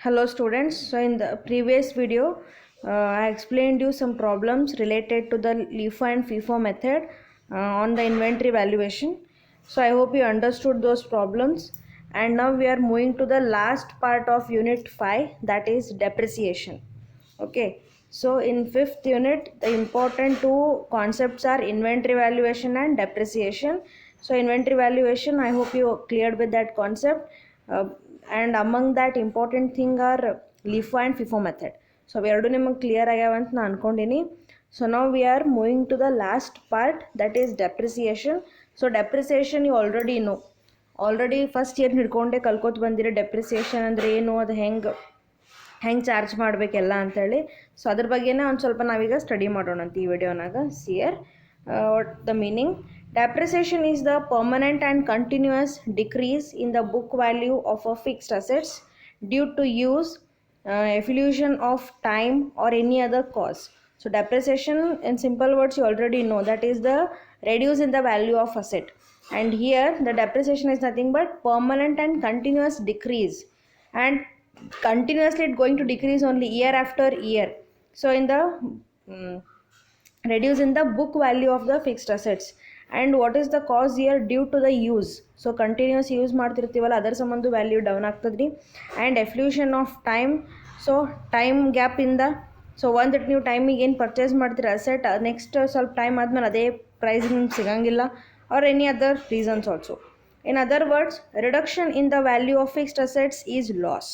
Hello students. So in the previous video, I explained you some problems related to the LIFO and FIFO method on the inventory valuation. So I hope you understood those problems. And now we are moving to the last part of unit 5, that is depreciation. Okay. So in fifth unit, the important two concepts are inventory valuation and depreciation. So inventory valuation, I hope you cleared with that concept. Uh, and among that important thing are LIFO and FIFO method. So ಎರಡು ನಿಮಗೆ clear ಆಗ್ಯಾವಂತ ನಾನು ಅನ್ಕೊಂಡಿನಿ. So now we are moving to the last part, that is depreciation. So depreciation you already know. Already first year ಹಿಡ್ಕೊಂಡೆ ಕಲ್ಕೋತ ಬಂದಿರೋ depreciation ಅಂದರೆ ಏನು, ಅದು ಹೆಂಗೆ ಚಾರ್ಜ್ ಮಾಡಬೇಕೆಲ್ಲ ಅಂಥೇಳಿ. ಸೊ ಅದ್ರ ಬಗ್ಗೆನೇ ಒಂದು ಸ್ವಲ್ಪ ನಾವೀಗ ಸ್ಟಡಿ ಮಾಡೋಣ ಅಂತ ಈ ವಿಡಿಯೋನಾಗ. ಸಿಯರ್ the meaning. Depreciation is the permanent and continuous decrease in the book value of a fixed assets due to use, evolution of time or any other cause. So depreciation in simple words you already know, that is the reduce in the value of asset. And here the depreciation is nothing but permanent and continuous decrease, and continuously it's going to decrease only year after year. So in the reduce in the book value of the fixed assets. And what is the cause here? Due to the use. So continuous use ಮಾಡ್ತಿರ್ತೀವಲ್ಲ ಅದರ ಸಂಬಂಧ value down ಆಗ್ತದ್ರಿ. And effluxion of time. So time gap ಇಂದ, so ಒಂದು ನೀವು ಟೈಮಿಗೆ ಏನು purchase ಮಾಡ್ತೀರ ಅಸೆಟ್, ನೆಕ್ಸ್ಟ್ ಸ್ವಲ್ಪ ಟೈಮ್ ಆದಮೇಲೆ ಅದೇ ಪ್ರೈಸ್ ನಿಮ್ಗೆ ಸಿಗಂಗಿಲ್ಲ, R any other reasons also. In other words, reduction in the value of fixed assets is loss.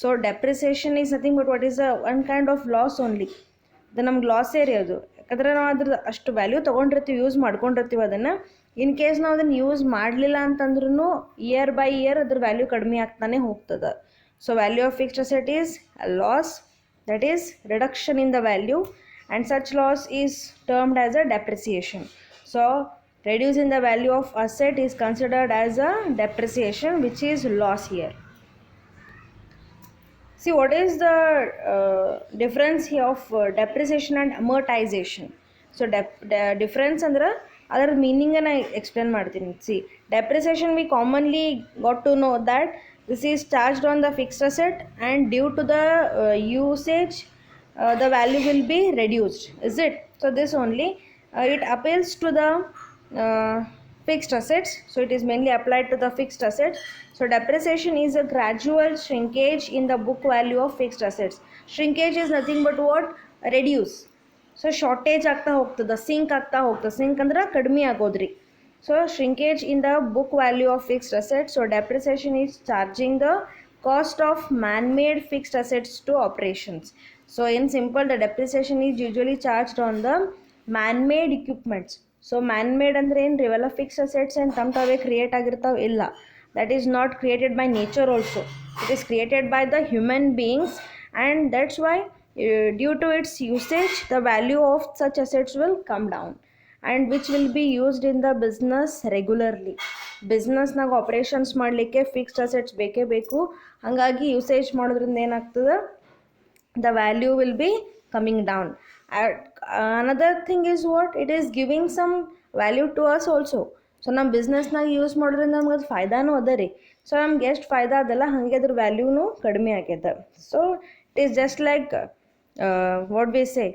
So depreciation is nothing but what is one kind of loss only. ಅದು ನಮ್ಗೆ ಲಾಸೇ ರೀ ಅದು. ಯಾಕಂದರೆ ನಾವು ಅದ್ರ ಅಷ್ಟು ವ್ಯಾಲ್ಯೂ ತೊಗೊಂಡಿರ್ತೀವಿ, ಯೂಸ್ ಮಾಡ್ಕೊಂಡಿರ್ತೀವಿ ಅದನ್ನು. ಇನ್ ಕೇಸ್ ನಾವು ಅದನ್ನು ಯೂಸ್ ಮಾಡಲಿಲ್ಲ ಅಂತಂದ್ರೂ ಇಯರ್ ಬೈ ಇಯರ್ ಅದ್ರ ವ್ಯಾಲ್ಯೂ ಕಡಿಮೆ ಆಗ್ತಾನೆ ಹೋಗ್ತದೆ. So value of fixed asset is loss, that is reduction in the value, and such loss is termed as a depreciation. So reduce in the value of asset is considered as a depreciation, which is loss here. See, what is the difference here of depreciation and amortization? So difference ಅಂದ್ರೆ ಅದರ ಮೀನಿಂಗನ್ನು explain ಮಾಡ್ತೀನಿ. C, depreciation we commonly got to know that this is charged on the fixed asset, and due to the usage the value will be reduced, is it? So this only it appeals to the fixed assets. So it is mainly applied to the fixed assets. So depreciation is a gradual shrinkage in the book value of fixed assets. Shrinkage is nothing but what? Reduce. So shortage ಆಗ್ತಾ ಹೋಗ್ತದೆ, sync ಆಗ್ತಾ ಹೋಗ್ತದೆ. Sink ಅಂದ್ರೆ ಕಡಿಮೆ ಆಗೋದ್ರಿ. So shrinkage in the book value of fixed assets. So depreciation is charging the cost of man-made fixed assets to operations. So in simple, the depreciation is usually charged on the man-made equipments. So man made ಅಂದರೆ ಏನು ರೀ? ಇವೆಲ್ಲ fix assets ಏನು ತಮ್ಮ ತಾವೇ create ಆಗಿರ್ತಾವೆ? ಇಲ್ಲ, that is not created by nature also. It is created by the human beings, and that's why due to its usage the value of such assets will come down, and which will be used in the business regularly. ಬಿಸ್ನೆಸ್ನಾಗ operations ಮಾಡಲಿಕ್ಕೆ fixed assets ಬೇಕೇ ಬೇಕು. ಹಾಗಾಗಿ usage ಮಾಡೋದ್ರಿಂದ ಏನಾಗ್ತದೆ? the value will be coming down. Another thing is what? It is giving some value to us also. So ನಮ್ಮ ಬಿಸ್ನೆಸ್ನಾಗ use ಮಾಡೋದ್ರಿಂದ ನಮ್ಗೆ ಅದು ಫಾಯ್ದಾನೂ ಅದ ರೀ. ಸೊ ನಮ್ಗೆ ಎಷ್ಟು ಫಾಯ್ದಾ ಅದಲ್ಲ, ಹಾಗೆ ಅದ್ರ ವ್ಯಾಲ್ಯೂನೂ ಕಡಿಮೆ ಆಗ್ಯದ. So it is just like what we say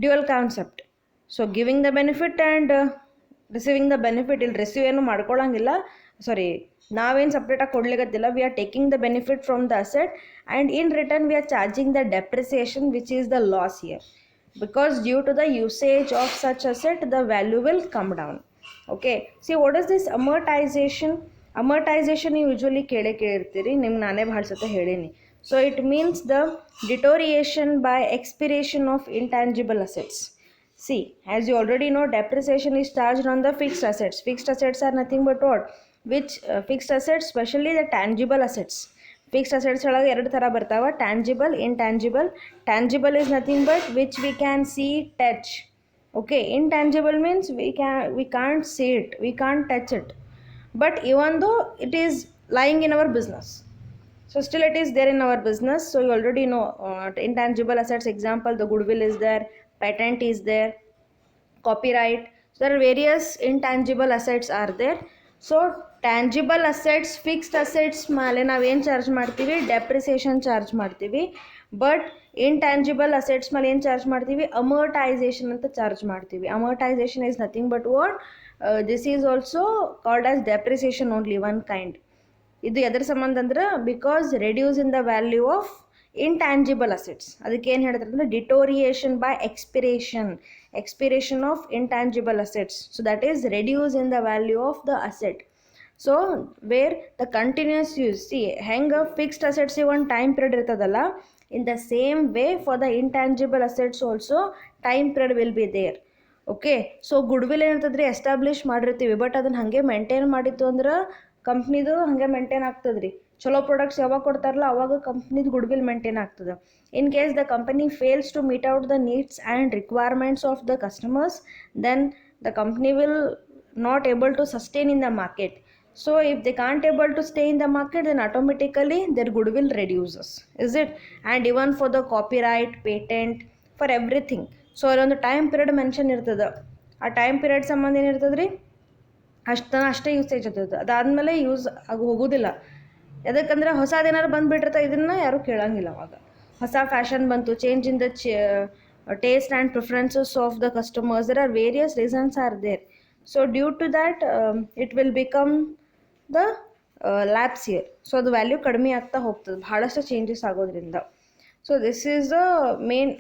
dual concept. So giving the benefit and receiving the benefit. ಇಲ್ಲಿ ರಿಸೀವ್ ಏನು ಮಾಡ್ಕೊಳಂಗಿಲ್ಲ, ಸಾರಿ, ನಾವೇನು ಸಪ್ರೇಟಾಗಿ ಕೊಡ್ಲಿಕ್ಕತ್ತಿಲ್ಲ. We are taking the benefit from the asset, and in return we are charging the depreciation, which is the loss here, because due to the usage of such asset the value will come down. Okay, see what is this amortization? Amortization ನೀವು usually ಕೇಳಿರ್ತೀರಿ, ನಿಮ್ಗೆ ನಾನೇ ಭಾಳ ಸತ ಹೇಳೀನಿ. So it means the deterioration by expiration of intangible assets. See, as you already know, depreciation is charged on the fixed assets. Fixed assets are nothing but what? Which fixed assets, especially the tangible assets. Fixed assets ಒಳಗೆ ಎರಡು ಥರ ಬರ್ತಾವೆ, tangible, intangible. Tangible is nothing but which we can see, touch. Okay, intangible means we can't see it, we can't touch it, but even though it is lying in our business. So still it is there in our business. So you already know intangible assets example, the goodwill is there, patent is there, copyright. So there are various intangible assets are there. So tangible assets, fixed assets ಮೇಲೆ ನಾವೇನು charge ಮಾಡ್ತೀವಿ, depreciation charge ಮಾಡ್ತೀವಿ. But intangible assets ಮೇಲೆ ಏನು charge ಮಾಡ್ತೀವಿ, amortisation ಅಂತ charge ಮಾಡ್ತೀವಿ. Amortisation is nothing but what, this is also called as depreciation only one kind. ಇದು ಎದ್ರ ಸಂಬಂಧ ಅಂದ್ರೆ because reduce in the value of intangible assets. ಅದಕ್ಕೆ ಏನು ಹೇಳ್ತಾರೆ ಅಂದರೆ deterioration by expiration of intangible assets. So that is reduce in the value of the asset. So where the continuous use, see ಹೆಂಗೆ fixed ಅಸೆಟ್ಸಿಗೆ ಒಂದು time period ಇರ್ತದಲ್ಲ, in the same way for the intangible assets also time period will be there. Okay, so goodwill ಏನಿರ್ತದೆ ರೀ, establish ಮಾಡಿರ್ತೀವಿ, but ಅದನ್ನು ಹಾಗೆ maintain ಮಾಡಿತ್ತು ಅಂದ್ರೆ ಕಂಪ್ನಿದು ಹಾಗೆ ಮೇಂಟೈನ್ ಆಗ್ತದೆ ರೀ. ಚಲೋ ಪ್ರಾಡಕ್ಟ್ಸ್ ಯಾವಾಗ ಕೊಡ್ತಾರಲ್ಲ ಅವಾಗ ಕಂಪ್ನಿದು ಗುಡ್ ವಿಲ್ ಮೇಂಟೈನ್ ಆಗ್ತದೆ. In case the company fails to meet out the needs and requirements of the customers, then the company will not able to sustain in the market. So if they can't able to stay in the market, then automatically their goodwill reduces, is it? And even for the copyright, patent, for everything. So ಒಂದು time period mention ಇರ್ತದೆ. ಆ time period ಸಂಬಂಧ ಏನಿರ್ತದೆ ರೀ, ಅಷ್ಟೇ usage ಇರ್ತದೆ. ಅದಾದಮೇಲೆ use ಆಗಿ ಹೋಗೋದಿಲ್ಲ. ಯಾಕಂದರೆ ಹೊಸದೇನಾರು ಬಂದುಬಿಟ್ಟಿರ್ತ, ಇದನ್ನು ಯಾರೂ ಕೇಳೋಂಗಿಲ್ಲ. ಅವಾಗ ಹೊಸ ಫ್ಯಾಷನ್ ಬಂತು, change in the taste and preferences of the customers, there are various reasons are there. So due to that it will become the lapse here. So the value ಕಡಿಮೆ ಆಗ್ತಾ ಹೋಗ್ತದೆ ಭಾಳಷ್ಟು ಚೇಂಜಸ್ ಆಗೋದ್ರಿಂದ. So this is the main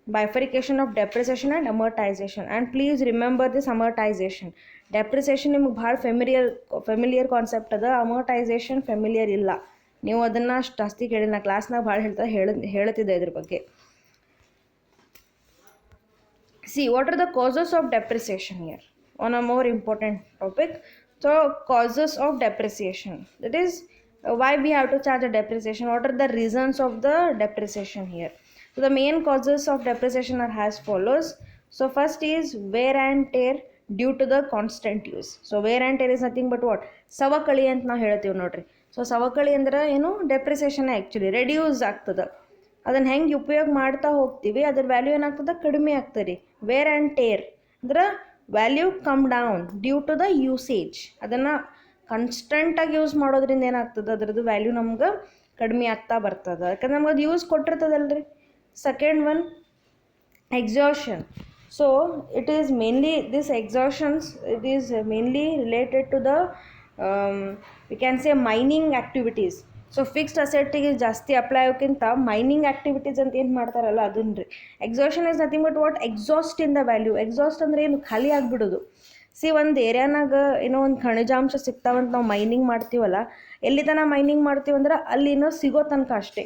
bifurcation of depreciation and amortization. And please remember this amortization. Depreciation ನಿಮಗೆ ಭಾಳ familiar concept ಅದ, ಅಮೋರ್ಟೈಸೇಷನ್ familiar ಇಲ್ಲ. ನೀವು ಅದನ್ನು ಅಷ್ಟು ಜಾಸ್ತಿ ಕೇಳಿ, ನಾ ಕ್ಲಾಸ್ನಾಗ ಭಾಳ ಹೇಳ್ತಿದ್ದೆ ಇದ್ರ ಬಗ್ಗೆ. See, what are the causes of depreciation here? On a more important topic, so causes of depreciation, that is why we have to charge a depreciation. What are the reasons of the depreciation here? So the main causes of depreciation are as follows. So first is wear and tear due to the constant use. So wear and tear is nothing but what, ಸವಕಳಿ ಅಂತ ನಾವು ಹೇಳ್ತೀವಿ ನೋಡ್ರಿ. So ಸವಕಳಿ ಅಂದ್ರೆ ಏನು, depreciation actually reduce ಆಗ್ತದೆ. ಅದನ್ನು ಹೆಂಗೆ ಉಪಯೋಗ ಮಾಡ್ತಾ ಹೋಗ್ತೀವಿ ಅದ್ರ ವ್ಯಾಲ್ಯೂ ಏನಾಗ್ತದೆ, ಕಡಿಮೆ ಆಗ್ತದೆ ರೀ. ವೇರ್ ಆ್ಯಂಡ್ ಟೇರ್ ಅಂದ್ರೆ value come down due to the usage. ಅದನ್ನು ಕನ್ಸ್ಟೆಂಟಾಗಿ ಯೂಸ್ ಮಾಡೋದ್ರಿಂದ ಏನಾಗ್ತದೆ, ಅದರದ್ದು ವ್ಯಾಲ್ಯೂ ನಮ್ಗೆ ಕಡಿಮೆ ಆಗ್ತಾ ಬರ್ತದೆ. ಯಾಕಂದ್ರೆ ನಮ್ಗೆ ಅದು ಯೂಸ್ ಕೊಟ್ಟಿರ್ತದಲ್ರಿ. Second one, exhaustion. So it is mainly this exhaustions, it is mainly related to the we can say mining activities. So fixed ಅಸೆಟ್ಟಿಗೆ ಜಾಸ್ತಿ ಅಪ್ಲೈ ಆಗೋಕ್ಕಿಂತ ಮೈನಿಂಗ್ ಆ್ಯಕ್ಟಿವಿಟೀಸ್ ಅಂತ ಏನು ಮಾಡ್ತಾರಲ್ಲ ಅದನ್ನ ರೀ. Exhaustion is nothing but what, exhaust in the value. Exhaust ಅಂದರೆ ಏನು, ಖಾಲಿ ಆಗಿಬಿಡೋದು. ಸಿ ಒಂದು ಏರಿಯಾನಾಗ ಏನೋ ಒಂದು ಖನಿಜಾಂಶ ಸಿಗ್ತಾವಂತ ನಾವು ಮೈನಿಂಗ್ ಮಾಡ್ತೀವಲ್ಲ, ಎಲ್ಲಿ ತನಕ ಮೈನಿಂಗ್ ಮಾಡ್ತೀವಂದ್ರೆ ಅಲ್ಲಿ ಏನೋ ಸಿಗೋ ತನಕ ಅಷ್ಟೇ.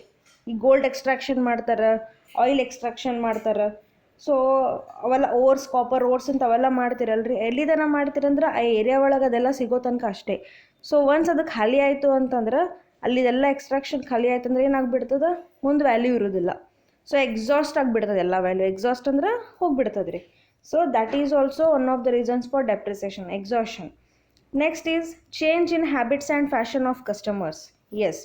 ಈ ಗೋಲ್ಡ್ ಎಕ್ಸ್ಟ್ರಾಕ್ಷನ್ ಮಾಡ್ತಾರೆ, ಆಯಿಲ್ ಎಕ್ಸ್ಟ್ರಾಕ್ಷನ್ ಮಾಡ್ತಾರೆ. ಸೊ ಅವೆಲ್ಲ ಓರ್ಸ್, ಕಾಪರ್ ಓರ್ಸ್ ಅಂತ ಅವೆಲ್ಲ ಮಾಡ್ತಿರಲ್ರಿ, ಎಲ್ಲಿ ತನಕ ಮಾಡ್ತೀರಂದ್ರೆ ಆ ಏರಿಯಾ ಒಳಗೆ ಅದೆಲ್ಲ ಸಿಗೋ ತನಕ ಅಷ್ಟೇ. ಸೊ ಒನ್ಸ್ ಅದು ಖಾಲಿ ಆಯಿತು ಅಂತಂದ್ರೆ, ಅಲ್ಲಿದೆಲ್ಲ ಎಕ್ಸ್ಟ್ರಾಕ್ಷನ್ ಖಾಲಿ ಆಯ್ತು ಅಂದ್ರೆ ಏನಾಗ್ಬಿಡ್ತದೆ, ಮುಂದೆ ವ್ಯಾಲ್ಯೂ ಇರೋದಿಲ್ಲ. ಸೊ ಎಕ್ಸಾಸ್ಟ್ ಆಗಿಬಿಡ್ತದೆ ಎಲ್ಲ ವ್ಯಾಲ್ಯೂ. ಎಕ್ಸಾಸ್ಟ್ ಅಂದ್ರೆ ಹೋಗ್ಬಿಡ್ತದೆ ರೀ. So that is also one of the reasons for depreciation, exhaustion. Next is change in habits and fashion of customers. Yes,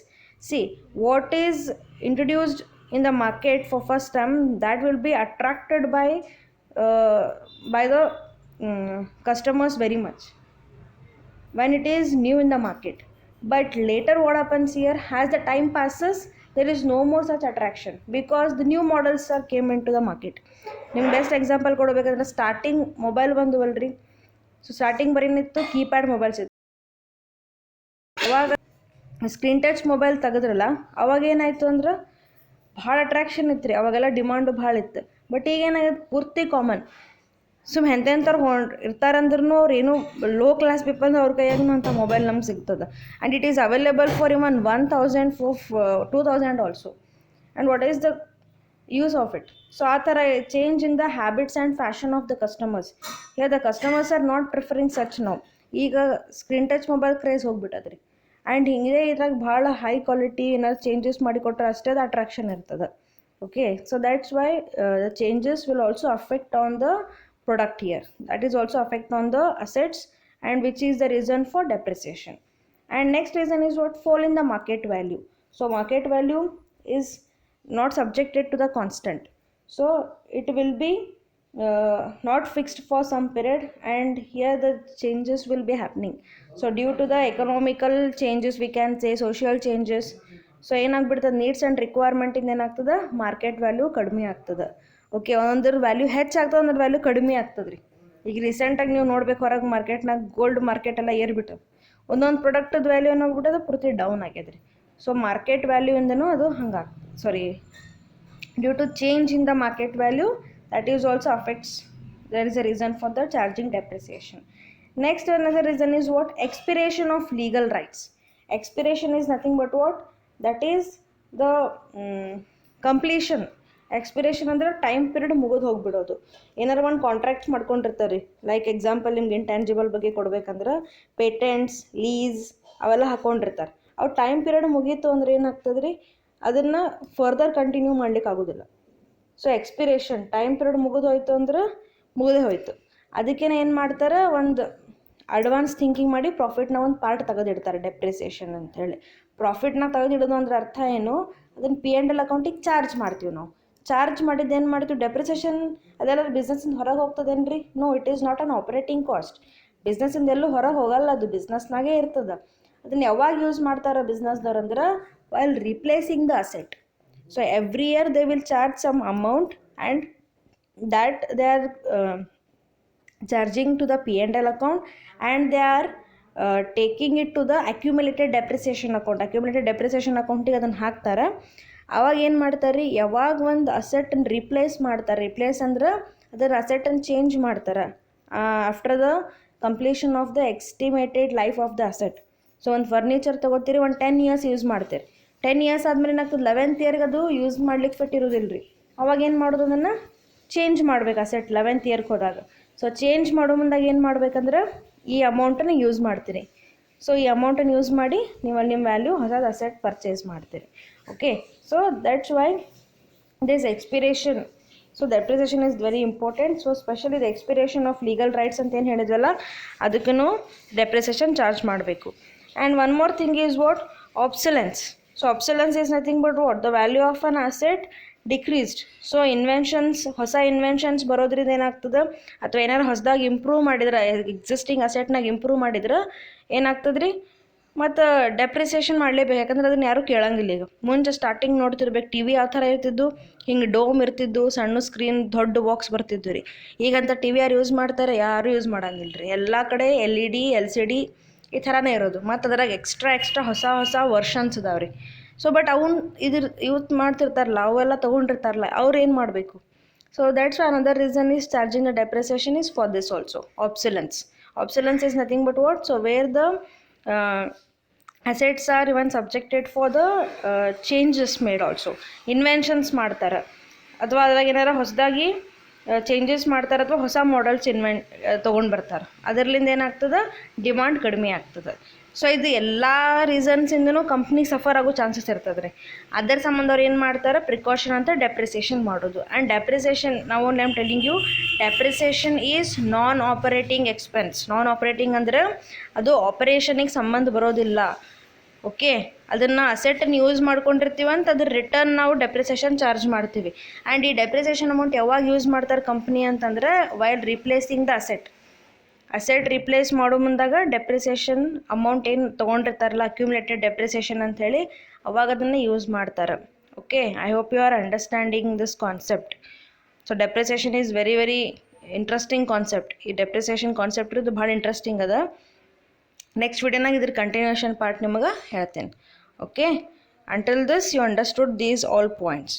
see what is introduced in the market for first time, that will be attracted by the customers very much when it is new in the market. But later what happens here, as the time passes, there is no more such attraction because the new models are came into the market. ನಿಮ್ಗೆ best example ಕೊಡಬೇಕಂದ್ರೆ, starting mobile ಬಂದುವಲ್ರಿ. So starting ಬರೀನಿತ್ತು keypad mobiles ಇತ್ತು. ಅವಾಗ screen touch mobile ತೆಗೆದ್ರಲ್ಲ, ಅವಾಗ ಏನಾಯಿತು ಅಂದ್ರೆ ಭಾಳ ಅಟ್ರಾಕ್ಷನ್ ಇತ್ತು ರೀ. ಅವಾಗೆಲ್ಲ ಡಿಮಾಂಡು ಭಾಳ ಇತ್ತು. ಬಟ್ ಈಗೇನಾಗಿದೆ, ಪೂರ್ತಿ ಕಾಮನ್. ಸುಮ್ಮನೆ ಎಂತೆಂಥವ್ರು ಇರ್ತಾರಂದ್ರೂ ಅವ್ರು ಏನು ಲೋ ಕ್ಲಾಸ್ ಪೀಪಲ್ ಅವ್ರ ಕೈಯಾಗೂ ಅಂಥ ಮೊಬೈಲ್ ನಮ್ಗೆ ಸಿಗ್ತದೆ. And it is available for even 1000 2000 also. And what is the use of it? So ಆ ಥರ change in the habits and fashion of the customers. Here the customers are not preferring such now. ಈಗ screen touch mobile craze ಹೋಗ್ಬಿಟ್ಟದ್ರಿ. And ಹಿಂಗೆ ಇದ್ರಾಗ ಭಾಳ high quality ಏನಾದ್ರು changes ಮಾಡಿಕೊಟ್ರೆ ಅಷ್ಟೇ ಅದು ಅಟ್ರಾಕ್ಷನ್ ಇರ್ತದೆ. Okay, so that's why the changes will also affect on the product here. That is also affect on the assets, and which is the reason for depreciation. And next reason is what, fall in the market value. So market value is not subjected to the constant. So it will be not fixed for some period, and here the changes will be happening. So due to the economical changes, we can say social changes, so ಏನಾಗ್ಬಿಡ್ತದೆ, needs and ರಿಕ್ವೈರ್ಮೆಂಟಿಂದ ಏನಾಗ್ತದೆ, market value ಕಡಿಮೆ ಆಗ್ತದೆ. Okay, ಒಂದೊಂದ್ರ value ಹೆಚ್ಚಾಗ್ತದೆ, ಒಂದೊಂದ್ರ value ಕಡಿಮೆ ಆಗ್ತದೆ ರೀ. ಈಗ ರೀಸೆಂಟಾಗಿ ನೀವು ನೋಡ್ಬೇಕು, ಹೊರಗೆ ಮಾರ್ಕೆಟ್ನಾಗ ಗೋಲ್ಡ್ ಮಾರ್ಕೆಟ್ ಎಲ್ಲ ಏರ್ಬಿಟ್ಟವು, ಒಂದೊಂದು ಪ್ರಾಡಕ್ಟದ ವ್ಯಾಲ್ಯೂ ಏನಾಗ್ಬಿಟ್ಟದೆ, ಪೂರ್ತಿ ಡೌನ್ ಆಗ್ಯದ ರೀ. ಸೊ ಮಾರ್ಕೆಟ್ ವ್ಯಾಲ್ಯೂಯಿಂದನೂ ಅದು ಹಂಗಾಗ್ತದೆ, ಸಾರಿ, due to change in the market value, that is also affects, there is a reason for the charging depreciation. Next, another reason is what? Expiration of legal rights. Expiration is nothing but what? That is the completion. Expiration ಅಂದ್ರೆ time period ಮುಗಿದು ಹೋಗ್ಬಿಡೋದು. ಏನಾರು ಒಂದು contracts ಮಾಡ್ಕೊಂಡಿರ್ತಾರೆ ರೀ. Like example, ನಿಮ್ಗೆ intangible ಬಗ್ಗೆ ಕೊಡ್ಬೇಕಂದ್ರೆ patents, lease ಅವೆಲ್ಲ ಹಾಕ್ಕೊಂಡಿರ್ತಾರೆ. ಅವು ಟೈಮ್ ಪೀರಿಯಡ್ ಮುಗೀತು ಅಂದ್ರೆ ಏನಾಗ್ತದೆ ರೀ, ಅದನ್ನು ಫರ್ದರ್ ಕಂಟಿನ್ಯೂ ಮಾಡ್ಲಿಕ್ಕೆ ಆಗೋದಿಲ್ಲ. ಸೊ ಎಕ್ಸ್ಪಿರೇಷನ್, ಟೈಮ್ ಪೀರಿಯಡ್ ಮುಗಿದು ಹೋಯ್ತು ಅಂದ್ರೆ ಮುಗಿದೇ ಹೋಯ್ತು. ಅದಕ್ಕೇನೆ ಏನು ಮಾಡ್ತಾರೆ, ಒಂದು ಅಡ್ವಾನ್ಸ್ ಥಿಂಕಿಂಗ್ ಮಾಡಿ ಪ್ರಾಫಿಟ್ನ ಒಂದು ಪಾರ್ಟ್ ತೆಗೆದಿಡ್ತಾರೆ, ಡೆಪ್ರಿಸಿಯೇಷನ್ ಅಂತೇಳಿ. ಪ್ರಾಫಿಟ್ನ ತೆಗೆದಿಡೋದು ಅಂದ್ರೆ ಅರ್ಥ ಏನು, ಅದನ್ನು P&L ಅಕೌಂಟಿಗೆ ಚಾರ್ಜ್ ಮಾಡ್ತೀವಿ ನಾವು. ಚಾರ್ಜ್ ಮಾಡಿದ್ದು ಏನು ಮಾಡ್ತೀವಿ, ಡೆಪ್ರಿಸಿಯೇಷನ್ ಅದೆಲ್ಲ ಬಿಸ್ನೆಸ್ಸಿಂದ ಹೊರಗೆ ಹೋಗ್ತದೇನು ರೀ? No, it is not an operating cost. ಬಿಸ್ನೆಸ್ಸಿಂದ ಎಲ್ಲೂ ಹೊರಗೆ ಹೋಗಲ್ಲ, ಅದು ಬಿಸ್ನೆಸ್ನಾಗೇ ಇರ್ತದೆ. ಅದನ್ನು ಯಾವಾಗ ಯೂಸ್ ಮಾಡ್ತಾರೆ ಬಿಸ್ನೆಸ್ದವ್ರು ಅಂದ್ರೆ, while replacing the asset. So every year they will charge some amount, and that they are charging to the P&L account, and they are taking it to the accumulated depreciation account. accumulated depreciation ಅಕೌಂಟಿಗೆ ಅದನ್ನು ಹಾಕ್ತಾರೆ. ಅವಾಗ ಏನು ಮಾಡ್ತಾರೆ, ಯಾವಾಗ ಒಂದು ಅಸೆಟನ್ನು replace ಮಾಡ್ತಾರೆ, replace ಅಂದ್ರೆ ಅದರ ಅಸೆಟನ್ನು ಚೇಂಜ್ ಮಾಡ್ತಾರೆ after the completion of the estimated life of the asset. So ಒಂದು ಫರ್ನಿಚರ್ ತೊಗೋತೀರಿ, ಒಂದು 10 years ಯೂಸ್ ಮಾಡ್ತೀರಿ. 10 years ಆದಮೇಲೆ ಏನಾಗ್ತದೆ, 11th ಇಯರ್ಗೆ ಅದು ಯೂಸ್ ಮಾಡ್ಲಿಕ್ಕೆ ಫಿಟ್ ಇರೋದಿಲ್ಲ ರೀ. ಅವಾಗ ಏನು ಮಾಡೋದು, ಅದನ್ನು ಚೇಂಜ್ ಮಾಡ್ಬೇಕು ಅಸೆಟ್ 11th ಇಯರ್ಗೆ ಹೋದಾಗ. ಸೊ ಚೇಂಜ್ ಮಾಡೋ ಮುಂದಾಗ ಏನು ಮಾಡ್ಬೇಕಂದ್ರೆ, ಈ ಅಮೌಂಟನ್ನು ಯೂಸ್ ಮಾಡ್ತೀರಿ. ಸೊ ಈ ಅಮೌಂಟನ್ನು ಯೂಸ್ ಮಾಡಿ ನೀವು ನಿಮ್ಮ ವ್ಯಾಲ್ಯೂ ಹೊಸದು ಅಸೆಟ್ ಪರ್ಚೇಸ್ ಮಾಡ್ತೀರಿ. Okay, so that's why this expiration. So depreciation is very important. So specially the expiration of legal rights ಅಂತ ಏನು ಹೇಳಿದ್ವಲ್ಲ, ಅದಕ್ಕೂ ಡೆಪ್ರಿಸಿಯೇಷನ್ ಚಾರ್ಜ್ ಮಾಡಬೇಕು. And one more thing is what? Obsolescence. So obsolescence is nothing but what? The value of an asset decreased. So inventions, ಹೊಸ inventions ಬರೋದ್ರಿಂದ ಏನಾಗ್ತದೆ, ಅಥವಾ ಏನಾರು ಹೊಸದಾಗಿ ಇಂಪ್ರೂವ್ ಮಾಡಿದ್ರೆ, ಎಕ್ಸಿಸ್ಟಿಂಗ್ ಅಸೆಟ್ನಾಗ ಇಂಪ್ರೂವ್ ಮಾಡಿದ್ರೆ ಏನಾಗ್ತದೆ ರೀ, ಮತ್ತು ಡೆಪ್ರಿಸಿಯೇಷನ್ ಮಾಡಲೇಬೇಕು. ಯಾಕಂದ್ರೆ ಅದನ್ನು ಯಾರೂ ಕೇಳಂಗಿಲ್ಲ. ಈಗ ಮುಂಚೆ ಸ್ಟಾರ್ಟಿಂಗ್ ನೋಡ್ತಿರ್ಬೇಕು, ಟಿ ವಿ ಯಾವ ಥರ ಇರ್ತಿದ್ದು, ಹಿಂಗೆ ಡೋಮ್ ಇರ್ತಿದ್ದು, ಸಣ್ಣ ಸ್ಕ್ರೀನ್, ದೊಡ್ಡ ಬಾಕ್ಸ್ ಬರ್ತಿದ್ದು ರೀ. ಈಗಂತ ಟಿ ವಿ ಯಾರು ಯೂಸ್ ಮಾಡ್ತಾರೆ? ಯಾರೂ ಯೂಸ್ ಮಾಡಂಗಿಲ್ಲ ರೀ. ಎಲ್ಲ ಕಡೆ LED, LCD ಈ ಥರನೇ ಇರೋದು. ಮತ್ತು ಅದ್ರಾಗ ಎಕ್ಸ್ಟ್ರಾ ಹೊಸ ವರ್ಷನ್ಸ್ ಇದಾವೆ ರೀ. ಸೊ ಬಟ್ ಅವ್ನು ಯೂತ್ ಮಾಡ್ತಿರ್ತಾರಲ್ಲ, ಅವೆಲ್ಲ ತೊಗೊಂಡಿರ್ತಾರಲ್ಲ, ಅವ್ರು ಏನು ಮಾಡಬೇಕು? So that's another reason is charging the depreciation is for this also. obsolescence. Obsolescence is nothing but what? So where the assets are even subjected for the changes made also. Inventions ಮಾಡ್ತಾರೆ, ಅಥವಾ ಅದ್ರಾಗ ಏನಾರ ಹೊಸದಾಗಿ changes ಮಾಡ್ತಾರೆ, ಅಥವಾ ಹೊಸ models ತೊಗೊಂಡು ಬರ್ತಾರೆ. ಅದರ್ಲಿಂದ ಏನಾಗ್ತದೆ, ಡಿಮಾಂಡ್ ಕಡಿಮೆ ಆಗ್ತದೆ. ಸೊ ಇದು ಎಲ್ಲ ರೀಸನ್ಸಿಂದನೂ ಕಂಪ್ನಿ ಸಫರ್ ಆಗೋ ಚಾನ್ಸಸ್ ಇರ್ತದೆ ರೀ. ಅದರ ಸಂಬಂಧ ಅವ್ರು ಏನು ಮಾಡ್ತಾರೆ, ಪ್ರಿಕಾಷನ್ ಅಂತ ಡೆಪ್ರಿಸಿಯೇಷನ್ ಮಾಡೋದು. ಆ್ಯಂಡ್ ಡೆಪ್ರಿಸಿಯೇಷನ್, ನಾವು I am telling you, depreciation is non operating expense. Non operating ಅಂದರೆ ಅದು ಆಪರೇಷನಿಗೆ ಸಂಬಂಧ ಬರೋದಿಲ್ಲ. ಓಕೆ, ಅದನ್ನು ಅಸೆಟನ್ನು ಯೂಸ್ ಮಾಡ್ಕೊಂಡಿರ್ತೀವಂತ ಅದ್ರ ರಿಟರ್ನ್ ನಾವು ಡೆಪ್ರಿಸಿಯೇಷನ್ ಚಾರ್ಜ್ ಮಾಡ್ತೀವಿ. ಆ್ಯಂಡ್ ಈ ಡೆಪ್ರಿಸಿಯೇಷನ್ ಅಮೌಂಟ್ ಯಾವಾಗ ಯೂಸ್ ಮಾಡ್ತಾರೆ ಕಂಪ್ನಿ ಅಂತಂದರೆ, while replacing the asset replace ಮಾಡೋ ಮುಂದಾಗ ಡೆಪ್ರಿಸಿಯೇಷನ್ ಅಮೌಂಟ್ ಏನು ತೊಗೊಂಡಿರ್ತಾರಲ್ಲ, ಅಕ್ಯುಮುಲೇಟೆಡ್ ಡೆಪ್ರಿಸಿಯೇಷನ್ ಅಂಥೇಳಿ, ಅವಾಗ ಅದನ್ನು ಯೂಸ್ ಮಾಡ್ತಾರೆ. Okay, I hope you are understanding this concept. So depreciation is very very interesting concept. ಈ ಡೆಪ್ರಿಸಿಯೇಷನ್ ಕಾನ್ಸೆಪ್ಟ್ ಇದು ಭಾಳ ಇಂಟ್ರೆಸ್ಟಿಂಗ್ ಅದ. ನೆಕ್ಸ್ಟ್ ವಿಡಿಯೋನಾಗ ಇದ್ರ ಕಂಟಿನ್ಯೂಷನ್ ಪಾರ್ಟ್ ನಿಮಗೆ ಹೇಳ್ತೇನೆ. Okay, until this you understood these all points.